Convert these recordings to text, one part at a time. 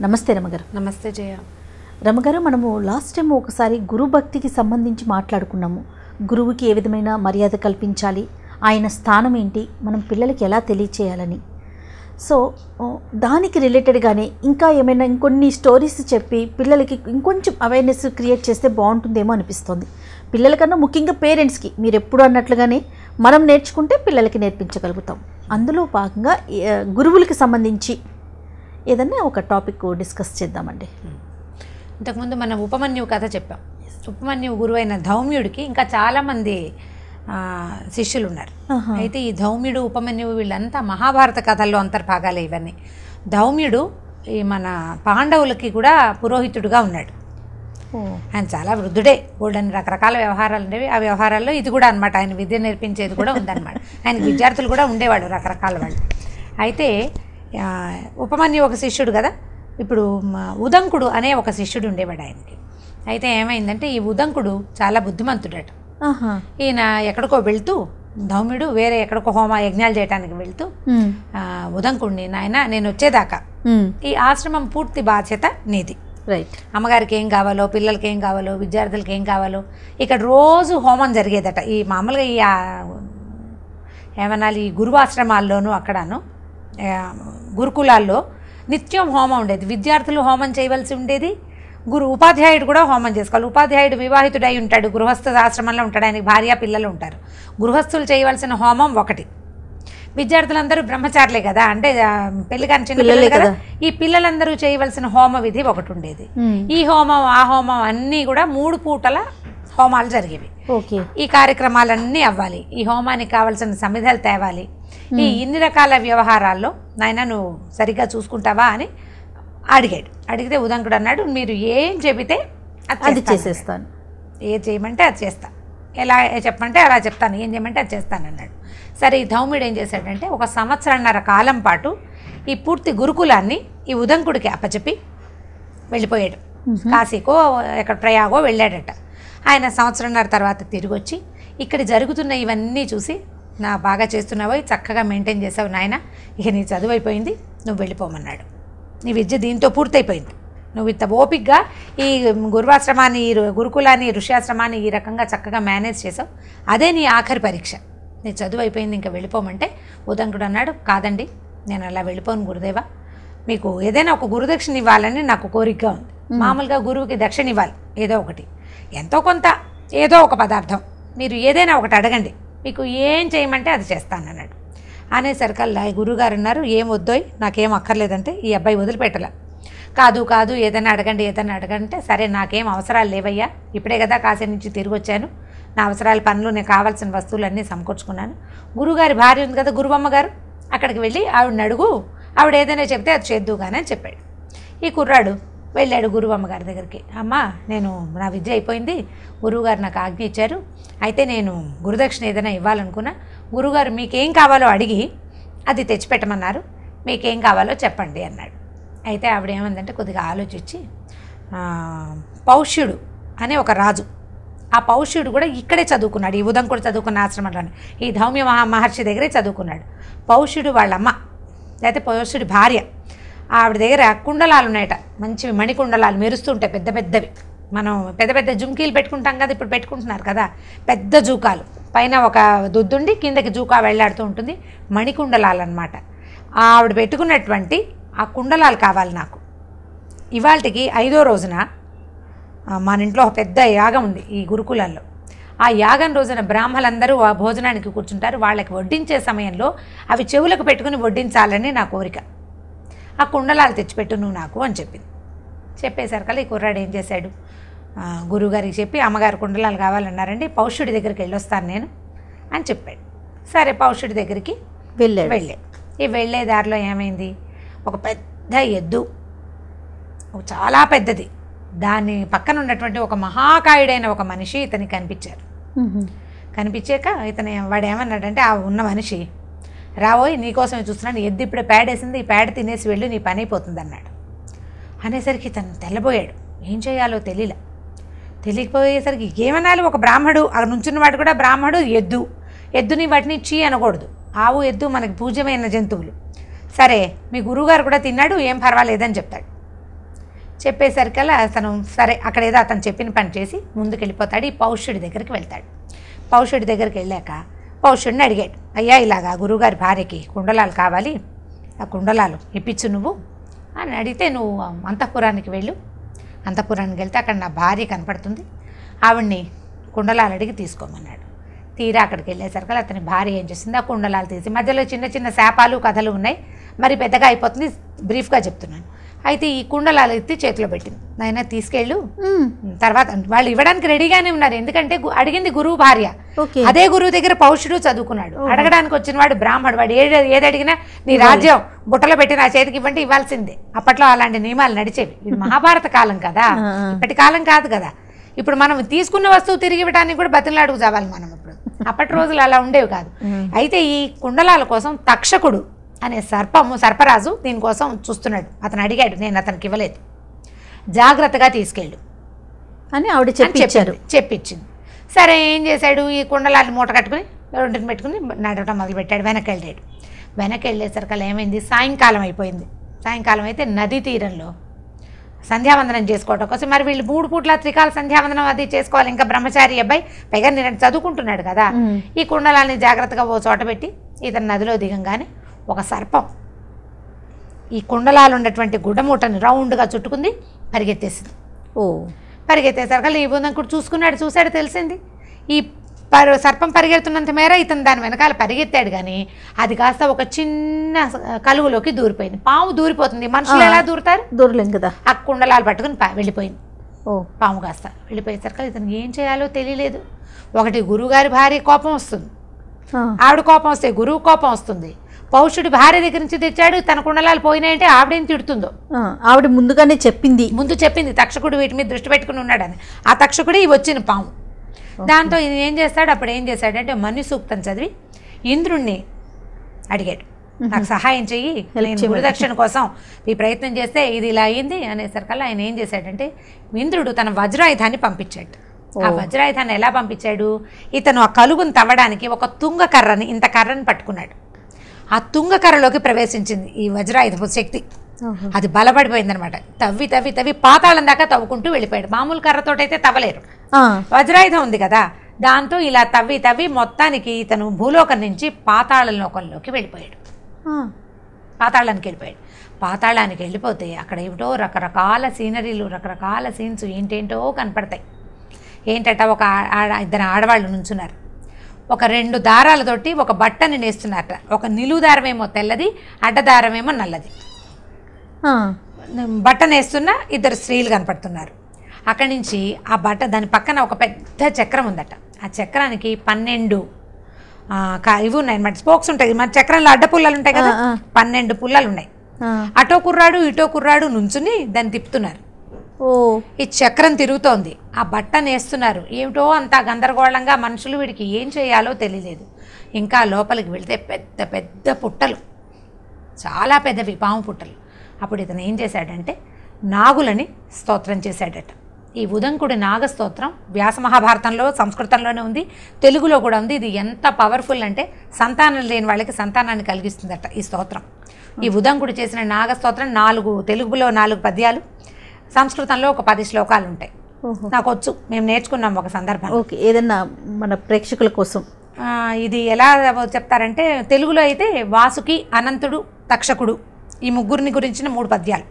నమస్తే రమగారు. నమస్తే జయ. రమగారు, మనము లాస్ట్ టైం ఒకసారి గురు భక్తికి సంబంధించి మాట్లాడుకున్నాము. గురువుకి ఏ విధమైన మర్యాద కల్పించాలి, ఆయన స్థానం ఏంటి, మనం పిల్లలకి ఎలా తెలియచేయాలని. సో దానికి రిలేటెడ్గానే ఇంకా ఏమైనా ఇంకొన్ని స్టోరీస్ చెప్పి పిల్లలకి ఇంకొంచెం అవేర్నెస్ క్రియేట్ చేస్తే బాగుంటుందేమో అనిపిస్తుంది. పిల్లలకన్నా ముఖ్యంగా పేరెంట్స్కి మీరు ఎప్పుడు అన్నట్లుగానే మనం నేర్చుకుంటే పిల్లలకి నేర్పించగలుగుతాం. అందులో భాగంగా గురువులకి సంబంధించి ఏదన్నా ఒక టాపిక్ డిస్కస్ చేద్దామండి. ఇంతకుముందు మనం ఉపమన్యువు కథ చెప్పాం. ఉపమన్యువు గురువైన ధౌమ్యుడికి ఇంకా చాలామంది శిష్యులు ఉన్నారు. అయితే ఈ ధౌమ్యుడు, ఉపమన్యువు వీళ్ళంతా మహాభారత కథల్లో అంతర్భాగాలే ఇవన్నీ. ధౌమ్యుడు ఈ మన పాండవులకి కూడా పురోహితుడుగా ఉన్నాడు. ఆయన చాలా వృద్ధుడే, గోల్డెన్ రకరకాల వ్యవహారాలు ఉండేవి. ఆ వ్యవహారాల్లో ఇది కూడా అనమాట, ఆయన విద్య నేర్పించేది కూడా ఉందన్నమాట. ఆయనకి విద్యార్థులు కూడా ఉండేవాడు, రకరకాల వాళ్ళు. అయితే ఉపమన్యు ఒక శిష్యుడు కదా. ఇప్పుడు ఉదంకుడు అనే ఒక శిష్యుడు ఉండేవాడు ఆయనకి. అయితే ఏమైందంటే ఈ ఉదంకుడు చాలా బుద్ధిమంతుడట. ఈయన ఎక్కడికో వెళ్తూ, ధౌమ్యుడు వేరే ఎక్కడికో యజ్ఞాలు చేయడానికి వెళ్తూ ఉదంకుడిని, నాయన నేను వచ్చేదాకా ఈ ఆశ్రమం పూర్తి బాధ్యత నీది. రైట్. అమ్మగారికి ఏం కావాలో, పిల్లలకి ఏం కావాలో, విద్యార్థులకి ఏం కావాలో ఇక్కడ రోజు హోమం జరిగేదట. ఈ మామూలుగా ఈ ఏమనాలి, ఈ గురువాశ్రమాల్లోనూ అక్కడను గురుకులాల్లో నిత్యం హోమం ఉండేది. విద్యార్థులు హోమం చేయవలసి ఉండేది, ఉపాధ్యాయుడు కూడా హోమం చేసుకోవాలి. ఉపాధ్యాయుడు వివాహితుడై ఉంటాడు, గృహస్థ ఆశ్రమంలో ఉంటాడు, ఆయనకి భార్య పిల్లలు ఉంటారు. గృహస్థులు చేయవలసిన హోమం ఒకటి. విద్యార్థులందరూ బ్రహ్మచారులే కదా, అంటే పెళ్లి కాని చిన్న పిల్లలు కదా, ఈ పిల్లలందరూ చేయవలసిన హోమ విధి ఒకటి ఉండేది. ఈ హోమం ఆ హోమం అన్నీ కూడా 3 పూటల హోమాలు జరిగేవి. ఈ కార్యక్రమాలన్నీ అవ్వాలి. ఈ హోమానికి కావాల్సిన సమిధలు తేవాలి. ఈ ఇన్ని రకాల వ్యవహారాల్లో నాయన నువ్వు సరిగ్గా చూసుకుంటావా అని అడిగాడు. అడిగితే ఉదంకుడు అన్నాడు, మీరు ఏం చెబితే అది చేసేస్తాను, ఏ చేయమంటే అది చేస్తా, ఎలా చెప్పమంటే అలా చెప్తాను, ఏం చేయమంటే అది చేస్తాను అన్నాడు. సరే, ఈ ధౌమ్యుడు ఏం చేశాడంటే 1 సంవత్సరంన్నర కాలం పాటు ఈ పూర్తి గురుకులాన్ని ఈ ఉదంకుడికి అప్పచెప్పి వెళ్ళిపోయాడు. కాశీకో ఎక్కడ ప్రయాగో వెళ్ళాడట. ఆయన సంవత్సరంన్నర తర్వాత తిరిగి వచ్చి ఇక్కడ జరుగుతున్న ఇవన్నీ చూసి, నా బాగా చేస్తున్నావో, చక్కగా మెయింటైన్ చేసావు నాయన, ఇక నీ చదువు అయిపోయింది, నువ్వు వెళ్ళిపోమన్నాడు. నీ విద్య దీంతో పూర్తయిపోయింది. నువ్వు ఇంత ఓపికగా ఈ గురువాశ్రమాన్ని, ఈ గురుకులాన్ని, ఋష్యాశ్రమాన్ని ఈ రకంగా చక్కగా మేనేజ్ చేసావు, అదే నీ ఆఖరి పరీక్ష, నీ చదువు అయిపోయింది, ఇంకా వెళ్ళిపోమంటే ఉదంకుడు అన్నాడు, కాదండి నేను అలా వెళ్ళిపోను గురుదేవా, మీకు ఏదైనా ఒక గురుదక్షిణ ఇవ్వాలని నాకు కోరికగా ఉంది. మామూలుగా గురువుకి దక్షిణ ఇవ్వాలి, ఏదో ఒకటి, ఎంతో కొంత, ఏదో ఒక పదార్థం, మీరు ఏదైనా ఒకటి అడగండి, మీకు ఏం చేయమంటే అది చేస్తాను అన్నాడు. అనేసరికల్లా గురువుగారు అన్నారు, ఏం వద్దోయ్, నాకేం అక్కర్లేదంటే ఈ అబ్బాయి వదిలిపెట్టలా. కాదు ఏదైనా అడగంటే, సరే నాకేం అవసరాలు లేవయ్యా, ఇప్పుడే కదా కాశీ నుంచి తిరిగి వచ్చాను, నా అవసరాల పనులు, నేను కావాల్సిన వస్తువులన్నీ సమకూర్చుకున్నాను. గురువుగారి భార్య ఉంది కదా గురువమ్మ గారు, అక్కడికి వెళ్ళి ఆవిడని అడుగు, ఆవిడ ఏదైనా చెప్తే అది చేద్దుగానే అని చెప్పాడు. ఈ కుర్రాడు వెళ్ళాడు గురువమ్మ గారి దగ్గరికి. అమ్మ, నేను నా విద్య అయిపోయింది, గురువుగారు నాకు ఆజ్ఞ ఇచ్చారు, అయితే నేను గురుదక్షిణ ఏదైనా ఇవ్వాలనుకున్నా, గురువుగారు మీకేం కావాలో అడిగి అది తెచ్చిపెట్టమన్నారు, మీకేం కావాలో చెప్పండి అన్నాడు. అయితే ఆవిడ ఏమందంటే కొద్దిగా ఆలోచించి, పౌష్యుడు అనే ఒక రాజు, ఆ పౌష్యుడు కూడా ఇక్కడే చదువుకున్నాడు, ఈ ఉదంకుడు చదువుకున్న ఆశ్రమంలోనే, ఈ ధౌమ్య మహర్షి దగ్గరే చదువుకున్నాడు. పౌష్యుడు వాళ్ళమ్మ, లేకపోతే పౌష్యుడి భార్య, ఆవిడ దగ్గర కుండలాలు ఉన్నాయట, మంచివి మణికుండలాలు మెరుస్తుంటాయి, పెద్ద పెద్దవి. మనం పెద్ద పెద్ద జుంకీలు పెట్టుకుంటాం కదా, ఇప్పుడు పెట్టుకుంటున్నారు కదా, పెద్ద జూకాలు, పైన ఒక దుద్దుండి కిందకి జూకా వెళ్లాడుతూ ఉంటుంది, మణికుండలాలు అన్నమాట. ఆవిడ పెట్టుకున్నటువంటి ఆ కుండలాలు కావాలి నాకు. ఇవాళకి 5వ రోజున మన ఇంట్లో ఒక పెద్ద యాగం ఉంది ఈ గురుకులాల్లో. ఆ యాగం రోజున బ్రాహ్మలందరూ ఆ భోజనానికి కూర్చుంటారు, వాళ్ళకి వడ్డించే సమయంలో అవి చెవులకు పెట్టుకుని వడ్డించాలని నా కోరిక, ఆ కుండలాలు తెచ్చిపెట్టు నువ్వు నాకు అని చెప్పింది. చెప్పేసరికల్లా ఈ కుర్రాడు ఏం చేశాడు, గురువుగారికి చెప్పి, అమ్మగారు కుండలాలు కావాలన్నారండి, పౌష్యుడి దగ్గరికి వెళ్ళొస్తాను నేను అని చెప్పాడు. సరే, పౌష్యుడి దగ్గరికి వెళ్ళే ఈ వెళ్ళే దారిలో ఏమైంది, ఒక పెద్ద ఎద్దు, చాలా పెద్దది, దాని పక్కన ఉన్నటువంటి ఒక మహాకాయుడైన ఒక మనిషి ఇతనికి కనిపించారు. కనిపించాక వాడు ఏమన్నాడంటే, ఆ ఉన్న మనిషి, రావోయ్ నీకోసమే చూస్తున్నాను, ఎద్దు ఇప్పుడే పేడేసింది, ఈ పేడ తినేసి వెళ్ళు, నీ పని అయిపోతుంది అన్నాడు. అనేసరికి తను తెల్లబోయాడు, ఏం చేయాలో తెలియకపోయేసరికి ఏమనాలి, ఒక బ్రాహ్మడు అక్కడ నుంచున్నవాడు కూడా బ్రాహ్మడు, ఎద్దుని వాటిని చీ అనకూడదు, ఆవు ఎద్దు మనకి పూజ్యమైన జంతువులు. సరే, మీ గురువుగారు కూడా తిన్నాడు, ఏం పర్వాలేదని చెప్తాడు. చెప్పేసరికల్లా అతను సరే అక్కడ ఏదో అతను చెప్పిన పని చేసి ముందుకు వెళ్ళిపోతాడు. ఈ పౌష్యుడి దగ్గరికి వెళ్తాడు. పౌష్యుడి దగ్గరికి వెళ్ళాక పౌష్యుడిని అడిగాడు, అయ్యా ఇలాగా గురువుగారి భార్యకి కుండలాలు కావాలి, ఆ కుండలాలు ఇప్పించు నువ్వు అని అడిగితే, నువ్వు అంతఃపురానికి వెళ్ళు, అంతఃపురానికి వెళ్తే అక్కడ నా భార్య కనపడుతుంది, ఆవిడ్ని కుండలాలు అడిగి తీసుకోమన్నాడు. తీరా అక్కడికి వెళ్ళేసరికి అతని భార్య ఏం చేసింది, ఆ కుండలాలు తీసి, మధ్యలో చిన్న చిన్న శాపాలు కథలు ఉన్నాయి, మరి పెద్దగా అయిపోతుంది, బ్రీఫ్గా చెప్తున్నాను. అయితే ఈ కుండలాలు ఎత్తి చేతిలో పెట్టింది, నాయన తీసుకెళ్ళు. తర్వాత వాళ్ళు ఇవ్వడానికి రెడీగానే ఉన్నారు, ఎందుకంటే అడిగింది గురువు భార్య. అదే గురువు దగ్గర పౌష్యుడు చదువుకున్నాడు. అడగడానికి వచ్చిన వాడు బ్రాహ్మడు, వాడు ఏది అడిగినా నీ రాజ్యం బుట్టలో పెట్టి నా చేతికి ఇవ్వండి, ఇవ్వాల్సిందే. అప్పట్లో అలాంటి నియమాలు నడిచేవి. ఇది మహాభారత కాలం కదా, ఇప్పటి కాలం కాదు కదా. ఇప్పుడు మనం తీసుకున్న వస్తువు తిరిగి ఇవ్వడానికి కూడా బతిలాడుకు చావాలి మనం. ఇప్పుడు అప్పటి రోజులు అలా ఉండేవి కాదు. అయితే ఈ కుండలాల కోసం తక్షకుడు అనే సర్పరాజు దీనికోసం చూస్తున్నాడు. అతను అడిగాడు, నేను అతనికి ఇవ్వలేదు, జాగ్రత్తగా తీసుకెళ్ళు అని ఆవిడ చెప్పించింది. సరే ఏం చేశాడు, ఈ కుండలాన్ని మూట కట్టుకుని రెండుని పెట్టుకుని నడవటం మొదలుపెట్టాడు. వెనక్కి వెళ్ళాడు. వెనక్కి వెళ్ళేసరికి ఏమైంది, సాయంకాలం అయిపోయింది. సాయంకాలం అయితే నదీ తీరంలో సంధ్యావందనం చేసుకోవటం కోసం, మరి వీళ్ళు 3 పూట్ల త్రికాల సంధ్యావందనం అది చేసుకోవాలి. ఇంకా బ్రహ్మచారి అబ్బాయి, పైగా నేను చదువుకుంటున్నాడు కదా. ఈ కుండలాన్ని జాగ్రత్తగా ఓ చోట పెట్టి ఇతను నదిలో దిగంగానే ఒక సర్పం ఈ కుండలాలు ఉన్నటువంటి గుడ్డమూటని రౌండ్గా చుట్టుకుంది, పరిగెత్తేసింది. పరిగెత్తేసరికి ఈ బృందంకుడు చూశాడు, తెలిసింది. ఈ సర్పం పరిగెడుతున్నంత మేర ఇతను దాని వెనకాల పరిగెత్తాడు, కానీ అది కాస్త ఒక చిన్న కలుగులోకి దూరిపోయింది. పాము దూరిపోతుంది, మనుషులు ఎలా దూరుతారు, దూరలేం కదా. ఆ కుండలాలు పట్టుకుని వెళ్ళిపోయింది. పాము కాస్త వెళ్ళిపోయేసరికి ఇతనికి ఏం చేయాలో తెలియలేదు. ఒకటి గురువుగారి భార్య కోపం వస్తుంది, ఆవిడ కోపం వస్తే గురువు కోపం వస్తుంది. పౌష్యుడి భార్య దగ్గర నుంచి తెచ్చాడు, తన కుండలాలు పోయినాయంటే ఆవిడేం తిడుతుందో. ఆవిడ ముందుగానే చెప్పింది తక్షకుడు వీటి మీద దృష్టి పెట్టుకుని ఉన్నాడని. ఆ తక్షకుడు ఇవి వచ్చిన పాము. దాంతో ఇది ఏం చేస్తాడు, అప్పుడు ఏం చేశాడంటే మన్యు సూక్తం చదివి ఇంద్రుణ్ణి అడిగాడు, నాకు సహాయం చెయ్యి, నేను గురుదక్షిణ కోసం ఈ ప్రయత్నం చేస్తే ఇది ఇలా అయ్యింది అనేసరికల్లా ఆయన ఏం చేశాడంటే, ఇంద్రుడు తన వజ్రాయుధాన్ని పంపించాడు. ఆ వజ్రాయుధాన్ని ఎలా పంపించాడు, ఇతను ఆ కలుగును తవ్వడానికి ఒక తుంగకర్రని, ఇంత కర్రని పట్టుకున్నాడు. ఆ తుంగకర్రలోకి ప్రవేశించింది ఈ వజ్రాయుధపు శక్తి. అది బలపడిపోయిందనమాట. తవ్వి తవ్వి తవ్వి పాతాళం దాకా తవ్వుకుంటూ వెళ్ళిపోయాడు. మామూలు కర్రతోటైతే తవ్వలేరు, వజ్రాయుధం ఉంది కదా. దాంతో ఇలా తవ్వి తవ్వి మొత్తానికి ఇతను భూలోకం నుంచి పాతాళ లోకంలోకి వెళ్ళిపోయాడు. పాతాళానికి వెళ్ళిపోయాడు. పాతాళానికి వెళ్ళిపోతే అక్కడ ఏమిటో రకరకాల సీనరీలు, రకరకాల సీన్స్ ఏంటేంటో కనపడతాయి. ఏంటంట, ఒక ఇద్దరు ఆడవాళ్ళు నుంచున్నారు. ఒక 2 దారాలతోటి ఒక బట్టని నేస్తున్నారట. ఒక నిలువు దారమేమో తెల్లది, అడ్డదారమేమో నల్లది. బట్ట నేస్తున్న 2 స్త్రీలు కనపడుతున్నారు. అక్కడి నుంచి ఆ బట్ట, దాని పక్కన ఒక పెద్ద చక్రం ఉందట. ఆ చక్రానికి 12 ఇవి ఉన్నాయి అన్నమాట, స్పోక్స్ ఉంటాయి. మన చక్రంలో అడ్డ పుల్లలు ఉంటాయి కదా, 12 పుల్లలు ఉన్నాయి. అటో కుర్రాడు ఇటో కుర్రాడు నుంచుని దాన్ని తిప్పుతున్నారు. ఈ చక్రం తిరుగుతోంది, ఆ బట్ట నేస్తున్నారు. ఏమిటో అంతా గందరగోళంగా, మనుషులు వీడికి ఏం చేయాలో తెలియలేదు. ఇంకా లోపలికి వెళితే పెద్ద పెద్ద పుట్టలు, చాలా పెద్దవి పాము పుట్టలు. అప్పుడు ఇతను ఏం చేశాడంటే నాగులని స్తోత్రం చేశాడట. ఈ ఉదంకుడి నాగస్తోత్రం వ్యాస మహాభారతంలో సంస్కృతంలోనే ఉంది, తెలుగులో కూడా ఉంది. ఇది ఎంత పవర్ఫుల్ అంటే సంతానం లేని వాళ్ళకి సంతానాన్ని కలిగిస్తుందట ఈ స్తోత్రం. ఈ ఉదంకుడు చేసిన నాగస్తోత్రం 4 తెలుగులో 4 పద్యాలు, సంస్కృతంలో ఒక 10 శ్లోకాలు ఉంటాయి. నాకు వచ్చు, మేము నేర్చుకున్నాం ఒక సందర్భం. ఓకే, ఏదన్నా మన ప్రేక్షకుల కోసం ఇది ఎలా చెప్తారంటే, తెలుగులో అయితే వాసుకి, అనంతుడు, తక్షకుడు ఈ ముగ్గురిని గురించిన 3 పద్యాలు.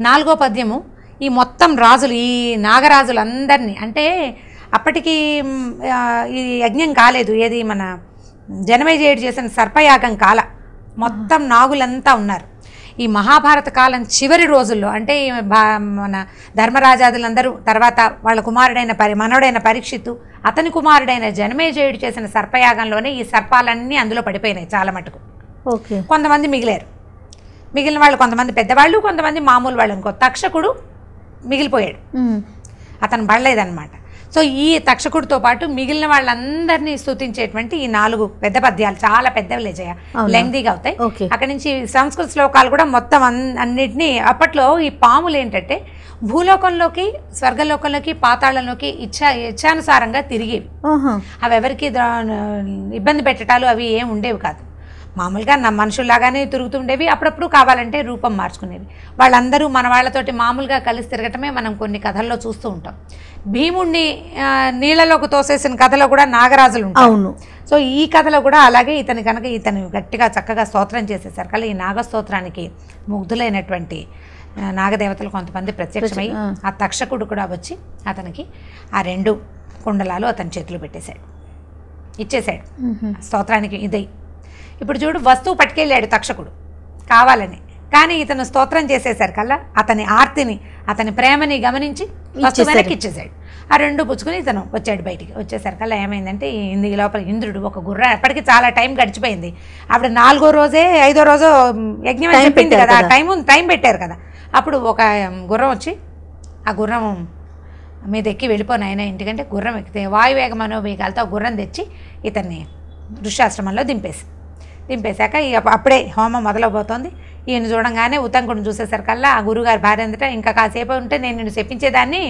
4వ పద్యము ఈ మొత్తం రాజులు, ఈ నాగరాజులందరినీ, అంటే అప్పటికి ఈ యజ్ఞం కాలేదు, ఏది మన జనమేజయుడు చేసిన సర్పయాగం కాల, మొత్తం నాగులంతా ఉన్నారు. ఈ మహాభారత కాలం చివరి రోజుల్లో, అంటే మన ధర్మరాజాదులందరూ, తర్వాత వాళ్ళ కుమారుడైన మనవడైన పరీక్షిత్తు, అతని కుమారుడైన జనమేజయుడు చేసిన సర్పయాగంలోనే ఈ సర్పాలన్నీ అందులో పడిపోయినాయి చాలా మటుకు. ఓకే, కొంతమంది మిగిలారు. మిగిలిన వాళ్ళు కొంతమంది పెద్దవాళ్ళు, కొంతమంది మామూలు వాళ్ళు. ఇంకో తక్షకుడు మిగిలిపోయాడు, అతను పడలేదన్నమాట. సో ఈ తక్షకుడితో పాటు మిగిలిన వాళ్ళందరినీ స్తుతించేటువంటి ఈ 4 పెద్ద పద్యాలు, చాలా పెద్దవి లేజయ, లెంగ్దీగా అవుతాయి. అక్కడి నుంచి సంస్కృత శ్లోకాలు కూడా మొత్తం అన్నిటినీ. అప్పట్లో ఈ పాములు ఏంటంటే భూలోకంలోకి, స్వర్గలోకంలోకి, పాతాళంలోకి ఇచ్ఛానుసారంగా తిరిగేవి. అవి ఎవరికి ఇబ్బంది పెట్టడాలు అవి ఏం ఉండేవి కాదు. మామూలుగా నా మనుషుల్లాగానే తిరుగుతుండేవి, అప్పుడప్పుడు కావాలంటే రూపం మార్చుకునేవి. వాళ్ళందరూ మన వాళ్ళతోటి మామూలుగా కలిసి తిరగటమే మనం కొన్ని కథల్లో చూస్తూ ఉంటాం. భీముడిని నీళ్ళలోకి తోసేసిన కథలో కూడా నాగరాజులు ఉంటారు. అవును. సో ఈ కథలో కూడా అలాగే ఇతను గట్టిగా చక్కగా స్తోత్రం చేసేసారు. కానీ ఈ నాగస్తోత్రానికి ముగ్ధులైనటువంటి నాగదేవతలు కొంతమంది ప్రత్యక్షమై ఆ తక్షకుడు కూడా వచ్చి అతనికి ఆ 2 కుండలాలు అతని చేతిలో ఇచ్చేసాడు స్తోత్రానికి. ఇదై ఇప్పుడు చూడు, వస్తువు పట్టుకెళ్ళాడు తక్షకుడు కావాలని, కానీ ఇతను స్తోత్రం చేసేసారు కల్లా అతని ఆర్తిని, అతని ప్రేమని గమనించి వస్తువు వెనక్కి ఇచ్చేసాడు. ఆ 2 పుచ్చుకుని ఇతను వచ్చాడు బయటికి. వచ్చేసరికల్లా ఏమైందంటే ఈ లోపల ఇంద్రుడు ఒక గుర్రం, ఎప్పటికీ చాలా టైం గడిచిపోయింది. ఆవిడ 4వ రోజే 5వ రోజో యజ్ఞం అని చెప్పింది కదా, టైం పెట్టారు కదా. అప్పుడు ఒక గుర్రం వచ్చి ఆ గుర్రం మీద ఎక్కి వెళ్ళిపోయిన ఇంటికంటే గుర్రం ఎక్కితే వాయువేగ మనోవేగాలతో గుర్రం తెచ్చి ఇతన్ని ఋష్యాశ్రమంలో దింపేశాక అప్పుడే హోమం మొదలవబోతోంది. ఈయన చూడంగానే ఉతంకుడిని చూసేసరికల్లా ఆ గురుగారి భార్య అందట, ఇంకా కాసేపు ఉంటే నేను నిన్ను చెప్పించేదాన్ని,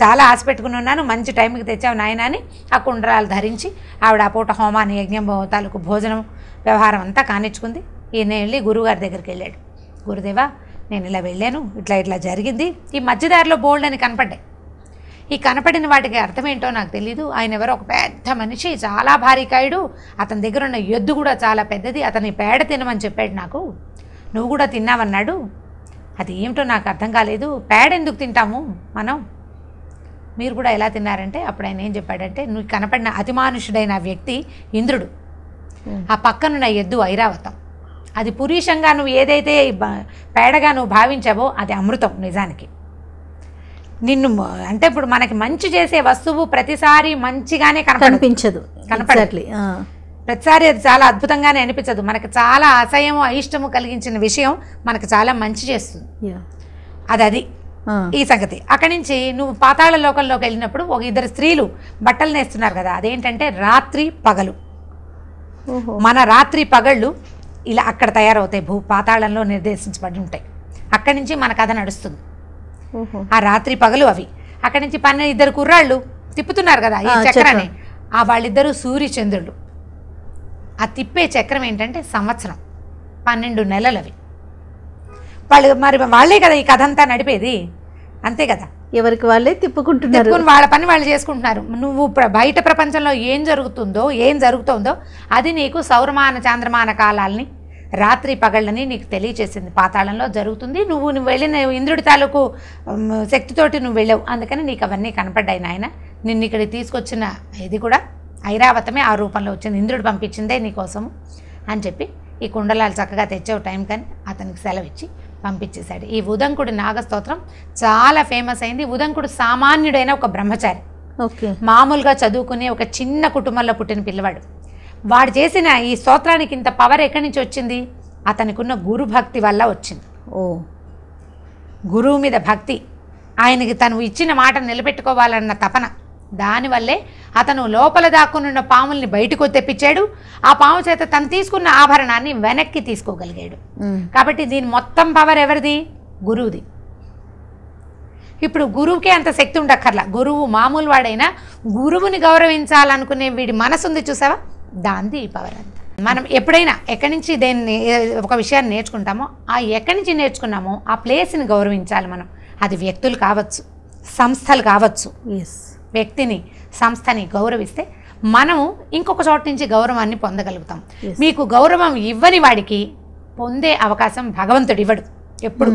చాలా ఆశ పెట్టుకుని ఉన్నాను, మంచి టైంకి తెచ్చావు నాయన అని ఆ కుండరాలు ధరించి ఆవిడ ఆ పూట హోమాన్ని యజ్ఞం తాలూకు భోజనం వ్యవహారం అంతా కానిచ్చుకుంది. ఈయన వెళ్ళి గురువుగారి దగ్గరికి వెళ్ళాడు. గురుదేవా, నేను ఇలా వెళ్ళాను, ఇట్లా జరిగింది. ఈ మధ్యదారిలో బోల్డ్ అని కనపడ్డాయి. ఈ కనపడిన వాటికి అర్థమేంటో నాకు తెలీదు. ఆయన ఎవరో ఒక పెద్ద మనిషి, చాలా భారీకాయుడు, అతని దగ్గర ఉన్న ఎద్దు కూడా చాలా పెద్దది, అతని పేడ తినమని చెప్పాడు నాకు, నువ్వు కూడా తిన్నావన్నాడు. అది ఏమిటో నాకు అర్థం కాలేదు. పేడ ఎందుకు తింటాము మనం, మీరు కూడా ఎలా తిన్నారంటే అప్పుడు ఆయన ఏం చెప్పాడంటే, నువ్వు కనపడిన అతిమానుషుడైన వ్యక్తి ఇంద్రుడు, ఆ పక్కనున్న ఎద్దు ఐరావతం. అది పురుషంగా నువ్వు ఏదైతే పేడగా నువ్వు భావించావో అది అమృతం నిజానికి. నిన్ను అంటే ఇప్పుడు మనకి మంచి చేసే వస్తువు ప్రతిసారి మంచిగానే కనిపించదు, ప్రతిసారి అది చాలా అద్భుతంగానే అనిపించదు. మనకి చాలా అసహ్యము అయిష్టము కలిగించిన విషయం మనకు చాలా మంచి చేస్తుంది. అది ఈ సంగతి. అక్కడి నుంచి నువ్వు పాతాళ లోకంలోకి వెళ్ళినప్పుడు ఒక 2 స్త్రీలు బట్టలు నేస్తున్నారు కదా, అదేంటంటే రాత్రి పగలు. మన రాత్రి పగళ్ళు ఇలా అక్కడ తయారవుతాయి, పాతాళంలో నిర్దేశించబడి ఉంటాయి. అక్కడి నుంచి మన కథ నడుస్తుంది. ఆ రాత్రి పగలు అవి. అక్కడి నుంచి 2 కుర్రాళ్ళు తిప్పుతున్నారు కదా ఈ చక్రాన్ని, ఆ వాళ్ళిద్దరూ సూర్యచంద్రులు. ఆ తిప్పే చక్రం ఏంటంటే సంవత్సరం, 12 నెలలు అవి. వాళ్ళే కదా ఈ కథ అంతా నడిపేది, అంతే కదా. ఎవరికి వాళ్ళే తిప్పుకుంటున్నారు, వాళ్ళ పని వాళ్ళు చేసుకుంటున్నారు. నువ్వు బయట ప్రపంచంలో ఏం జరుగుతుందో అది నీకు సౌరమాన చాంద్రమాన కాలాలని, రాత్రి పగళ్ళని నీకు తెలియచేసింది. పాతాళంలో జరుగుతుంది, నువ్వు వెళ్ళిన ఇంద్రుడి తాలూకు శక్తితోటి నువ్వు వెళ్ళావు, అందుకని నీకు అవన్నీ కనపడ్డాయి నాయన. నిన్ను ఇక్కడికి తీసుకొచ్చిన ఇది కూడా ఐరావతమే ఆ రూపంలో వచ్చింది, ఇంద్రుడు పంపించిందే నీకోసము అని చెప్పి ఈ కుండలాలు చక్కగా తెచ్చావు టైం కానీ అతనికి సెలవు ఇచ్చి పంపించేశాడు. ఈ ఉదంకుడి నాగస్తోత్రం చాలా ఫేమస్ అయింది. ఉదంకుడు సామాన్యుడైన ఒక బ్రహ్మచారి, మామూలుగా చదువుకునే ఒక చిన్న కుటుంబంలో పుట్టిన పిల్లవాడు. వాడు చేసిన ఈ స్తోత్రానికి ఇంత పవర్ ఎక్కడి నుంచి వచ్చింది? అతనికి ఉన్న గురు భక్తి వల్ల వచ్చింది. గురువు మీద భక్తి, ఆయనకి తను ఇచ్చిన మాట నిలబెట్టుకోవాలన్న తపన, దానివల్లే అతను లోపల దాక్కునున్న పాముల్ని బయటకు తెప్పించాడు. ఆ పాము చేత తను తీసుకున్న ఆభరణాన్ని వెనక్కి తీసుకోగలిగాడు. కాబట్టి దీని మొత్తం పవర్ ఎవరిది? గురువుది. ఇప్పుడు గురువుకే అంత శక్తి ఉండక్కర్లా. గురువు మామూలు వాడైనా గురువుని గౌరవించాలనుకునే వీడి మనసు ఉంది చూసావా, దాంది ఈ పవర్ అంతా. మనం ఎప్పుడైనా ఎక్కడి నుంచి దేన్ని ఒక విషయాన్ని నేర్చుకుంటామో, ఆ ఎక్కడి నుంచి నేర్చుకున్నామో ఆ ప్లేస్ని గౌరవించాలి మనం. అది వ్యక్తులు కావచ్చు, సంస్థలు కావచ్చు. వ్యక్తిని, సంస్థని గౌరవిస్తే మనం ఇంకొక చోట నుంచి గౌరవాన్ని పొందగలుగుతాం. మీకు గౌరవం ఇవ్వని వాడికి పొందే అవకాశం భగవంతుడు ఇవ్వడు ఎప్పుడు.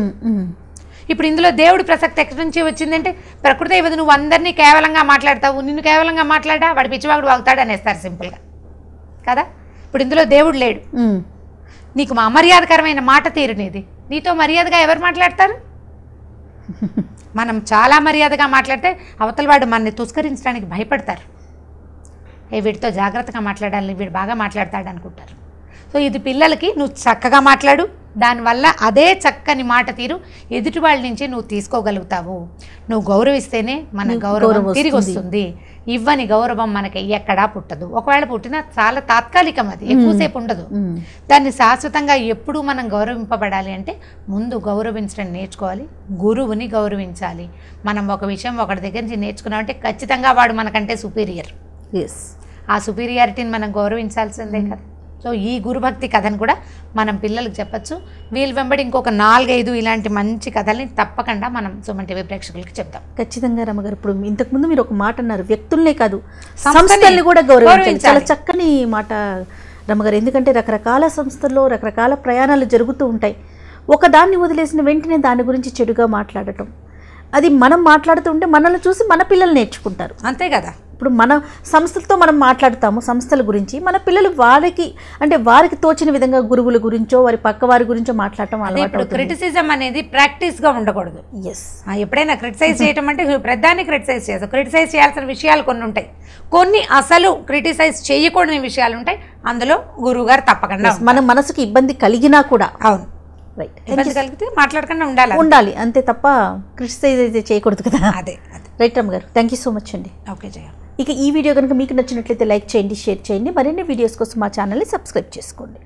ఇప్పుడు ఇందులో దేవుడి ప్రసక్తి ఎక్కడి నుంచి వచ్చిందంటే, ప్రకృతి ఇవ్వదు, నువ్వు అందరినీ కేవలంగా మాట్లాడతావు, నిన్ను కేవలంగా మాట్లాడా వాడు పిచ్చివాడు వాగుతాడు అనేస్తారు సింపుల్గా కదా. ఇప్పుడు ఇందులో దేవుడు లేడు. నీకు మా అమర్యాదకరమైన మాట తీరు నీది, నీతో మర్యాదగా ఎవరు మాట్లాడతారు? మనం చాలా మర్యాదగా మాట్లాడితే అవతల వాడు మనని తుస్కరించడానికి భయపడతారు. వీడితో జాగ్రత్తగా మాట్లాడాలి, వీడు బాగా మాట్లాడతాడు అనుకుంటారు. సో ఇది పిల్లలకి నువ్వు చక్కగా మాట్లాడు, దానివల్ల అదే చక్కని మాట తీరు ఎదుటి వాళ్ళ నుంచి నువ్వు తీసుకోగలుగుతావు. నువ్వు గౌరవిస్తేనే మన గౌరవం తిరిగి వస్తుంది. ఇవ్వని గౌరవం మనకి ఎక్కడా పుట్టదు. ఒకవేళ పుట్టినా చాలా తాత్కాలికం, అది ఎక్కువసేపు ఉండదు. దాన్ని శాశ్వతంగా ఎప్పుడూ మనం గౌరవింపబడాలి అంటే ముందు గౌరవించడం నేర్చుకోవాలి, గురువుని గౌరవించాలి. మనం ఒక విషయం ఒకటి దగ్గర నుంచి నేర్చుకున్నామంటే ఖచ్చితంగా వాడు మనకంటే సుపీరియర్. ఆ సుపీరియారిటీని మనం గౌరవించాల్సిందే కదా. సో ఈ గురుభక్తి కథను కూడా మనం పిల్లలకు చెప్పచ్చు. వీళ్ళు వెంబడి ఇంకొక 4-5 ఇలాంటి మంచి కథల్ని తప్పకుండా మనం సుమన్ టీవీ ప్రేక్షకులకి చెప్తాం. ఖచ్చితంగా రమ్మగారు. ఇప్పుడు ఇంతకుముందు మీరు ఒక మాట అన్నారు, వ్యక్తుల్నే కాదు సంస్థల్ని కూడా గౌరవించాలి. చాలా చక్కని మాట రమ్మగారు. ఎందుకంటే రకరకాల సంస్థల్లో రకరకాల ప్రయాణాలు జరుగుతూ ఉంటాయి. ఒక దాన్ని వదిలేసిన వెంటనే దాని గురించి చెడుగా మాట్లాడటం, అది మనం మాట్లాడుతూ ఉంటే మనల్ని చూసి మన పిల్లలు నేర్చుకుంటారు. అంతే కదా. ఇప్పుడు మన సంస్థలతో మనం మాట్లాడుతాము, సంస్థల గురించి, మన పిల్లలు వారికి తోచిన విధంగా గురువుల గురించో వారి పక్క వారి గురించో మాట్లాడటం అలవాటు. క్రిటిసిజం అనేది ప్రాక్టీస్గా ఉండకూడదు. ఎప్పుడైనా క్రిటిసైజ్ చేయటం అంటే ప్రధాన్ని క్రిటిసైజ్ చేస్తాం. క్రిటిసైజ్ చేయాల్సిన విషయాలు కొన్ని ఉంటాయి, కొన్ని అసలు క్రిటిసైజ్ చేయకూడని విషయాలు ఉంటాయి. అందులో గురువు గారు తప్పకుండా మన మనసుకి ఇబ్బంది కలిగినా కూడా, అవును రైట్, ఇబ్బంది కలిగితే మాట్లాడకుండా ఉండాలి అంతే తప్ప క్రిటిసైజ్ అయితే చేయకూడదు కదా. అదే రైట్ రమ్మ గారు, థ్యాంక్ యూ సో మచ్ అండి. ఓకే జయ. ఇక ఈ వీడియో కనుక మీకు నచ్చినట్లయితే లైక్ చేయండి, షేర్ చేయండి. మరిన్ని వీడియోస్ కోసం మా ఛానల్ని సబ్స్క్రైబ్ చేసుకోండి.